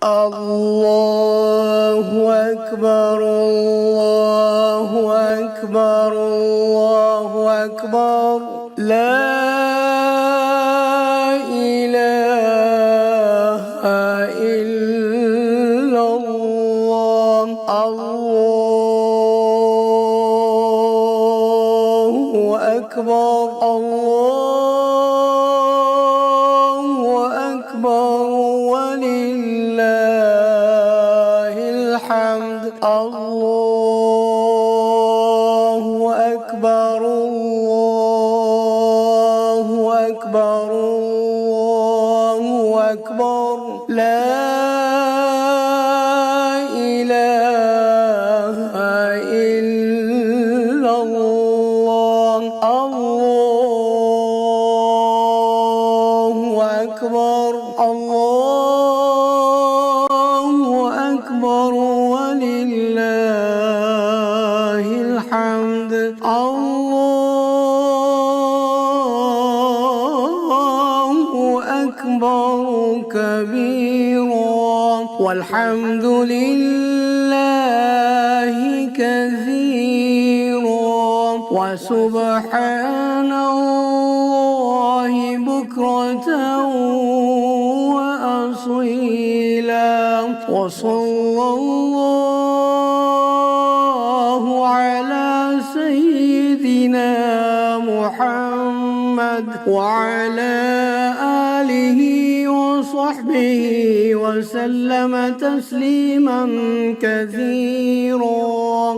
الله أكبر الله أكبر الله أكبر لا إله إلا الله الله أكبر الله أكبر ولله الحمد الله أكبر الله أكبر الله أكبر لا إله إلا الله الله أكبر الله أكبر ولله الحمد الله أكبر كبيرا والحمد لله كثيرا وسبحان الله بكرة وأصيلا وصلى الله على سيدنا محمد وعلى آله وصحبه وسلم تسليما كثيرا.